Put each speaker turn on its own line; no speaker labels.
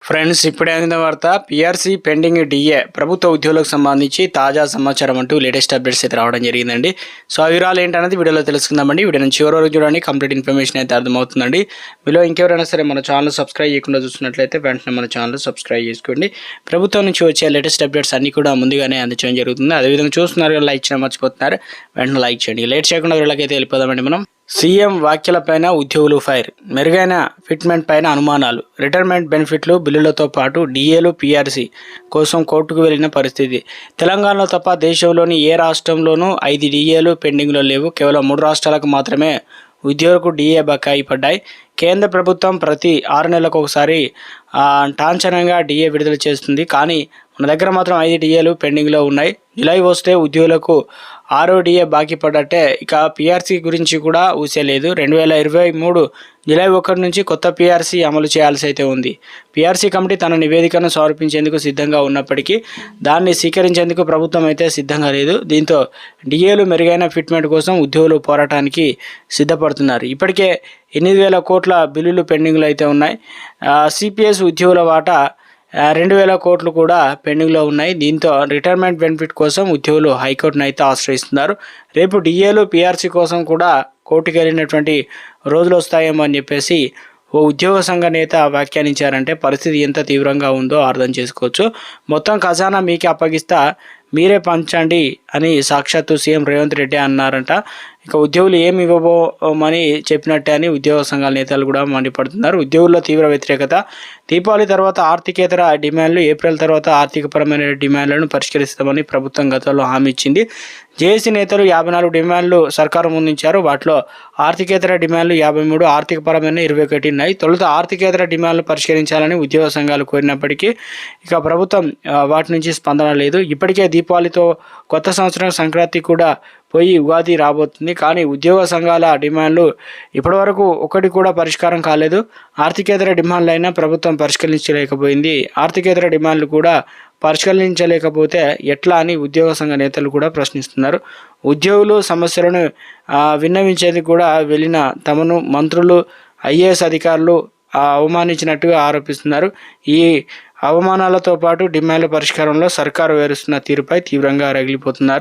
Friends, ఇప్పుడే అందిన వార్త. పిఆర్సీ పెండింగ్ డిఏ ప్రభుత్వ ఉద్యోగులకు సంబంధించి తాజా సమాచారం అంటూ లేటెస్ట్ అప్డేట్స్ అయితే రావడం జరిగిందండి. సో ఆ వివరాలు ఏంటనేది వీడియోలో తెలుసుకుందామండి. వీడియో నుంచి చివరి వరకు చూడండి, కంప్లీట్ ఇన్ఫర్మేషన్ అయితే అర్థమవుతుందండి. మీలో ఇంకెవరైనా సరే మన ఛానల్ సబ్స్క్రైబ్ చేయకుండా చూస్తున్నట్లయితే వెంటనే మన ఛానల్ సబ్స్క్రైబ్ చేసుకోండి. ప్రభుత్వం నుంచి వచ్చే లేటెస్ట్ అప్డేట్స్ అన్ని కూడా ముందుగానే అందించడం జరుగుతుంది. అదేవిధంగా చూస్తున్నారు, లైక్ చేయడం మర్చిపోతున్నారు, వెంటనే లైక్ చేయండి. లేట్ చేయకుండా వీళ్ళకైతే వెళ్ళిపోదామండి మనం. సీఎం వ్యాఖ్యలపైన ఉద్యోగులు ఫైర్. మెరుగైన ఫిట్మెంట్ పైన అనుమానాలు. రిటైర్మెంట్ బెనిఫిట్లు బిల్లులతో పాటు డిఏలు పీఆర్సీ కోసం కోర్టుకు వెళ్లిన పరిస్థితి. తెలంగాణలో తప్ప దేశంలోని ఏ రాష్ట్రంలోనూ 5 డిఏలు పెండింగ్లో లేవు. కేవలం 3 రాష్ట్రాలకు మాత్రమే ఉద్యోగులకు డిఏ బకాయి పడ్డాయి. కేంద్ర ప్రభుత్వం ప్రతి 6 నెలలకు ఒకసారి టాంచనంగా డిఏ విడుదల చేస్తుంది. కానీ మన దగ్గర మాత్రం 5 డిఏలు పెండింగ్లో ఉన్నాయి. జులై వస్తే ఉద్యోగులకు 6వ డిఏ బాకీ పడ్డట్టే. ఇక పీఆర్సీ గురించి కూడా ఊసేలేదు. 2023 జులై 1 నుంచి కొత్త పీఆర్సీ అమలు చేయాల్సి అయితే ఉంది. పీఆర్సీ కమిటీ తన నివేదికను సమర్పించేందుకు సిద్ధంగా ఉన్నప్పటికీ దాన్ని స్వీకరించేందుకు ప్రభుత్వం అయితే సిద్ధంగా లేదు. దీంతో డిఏలు మెరుగైన ఫిట్మెంట్ కోసం ఉద్యోగులు పోరాటానికి సిద్ధపడుతున్నారు. ఇప్పటికే 8,000 కోట్ల బిల్లులు పెండింగ్లో అయితే ఉన్నాయి. సిపిఎస్ ఉద్యోగుల వాటా 2,000 కోట్లు కూడా పెండింగ్లో ఉన్నాయి. దీంతో రిటైర్మెంట్ బెనిఫిట్ కోసం ఉద్యోగులు హైకోర్టును అయితే ఆశ్రయిస్తున్నారు. రేపు డిఏలు పీఆర్సీ కోసం కూడా కోర్టుకు వెళ్ళినటువంటి రోజులు వస్తాయేమో అని చెప్పేసి ఓ ఉద్యోగ సంఘ నేత వ్యాఖ్యానించారంటే పరిస్థితి ఎంత తీవ్రంగా ఉందో అర్థం చేసుకోవచ్చు. మొత్తం ఖజానా మీకే అప్పగిస్తా, మీరే పంచండి అని సాక్షాత్తు సీఎం రేవంత్ రెడ్డి అన్నారంట. ఇక ఉద్యోగులు ఏమి ఇవ్వబోమని చెప్పినట్టే అని ఉద్యోగ సంఘాల నేతలు కూడా మండిపడుతున్నారు. ఉద్యోగుల్లో తీవ్ర వ్యతిరేకత. దీపావళి తర్వాత ఆర్థికేతర డిమాండ్లు, ఏప్రిల్ తర్వాత ఆర్థికపరమైన డిమాండ్లను పరిష్కరిస్తామని ప్రభుత్వం గతంలో హామీ ఇచ్చింది. జేఏసీ నేతలు 54 డిమాండ్లు సర్కారు ముందుంచారు. వాటిలో ఆర్థికేతర డిమాండ్లు 53, ఆర్థికపరమైన 21 ఉన్నాయి. తొలుత ఆర్థికేతర డిమాండ్లు పరిష్కరించాలని ఉద్యోగ సంఘాలు కోరినప్పటికీ ఇక ప్రభుత్వం వాటి నుంచి స్పందన లేదు. ఇప్పటికే దీపావళితో కొత్త సంవత్సరం సంక్రాంతి కూడా పోయి ఉగాది రాబోతుంది. కానీ ఉద్యోగ సంఘాల డిమాండ్లు ఇప్పటివరకు ఒకటి కూడా పరిష్కారం కాలేదు. ఆర్థికేతర డిమాండ్లు అయినా ప్రభుత్వం పరిష్కరించలేకపోయింది. ఆర్థికేతర డిమాండ్లు కూడా పరిష్కరించలేకపోతే ఎట్లా అని ఉద్యోగ సంఘ నేతలు కూడా ప్రశ్నిస్తున్నారు. ఉద్యోగులు సమస్యలను విన్నవించేందుకు కూడా వెళ్ళిన తమను మంత్రులు, ఐఏఎస్ అధికారులు అవమానించినట్టుగా ఆరోపిస్తున్నారు. ఈ అవమానాలతో పాటు డిమాండ్ల పరిష్కారంలో సర్కారు వేరుస్తున్న తీరుపై తీవ్రంగా రగిలిపోతున్నారు.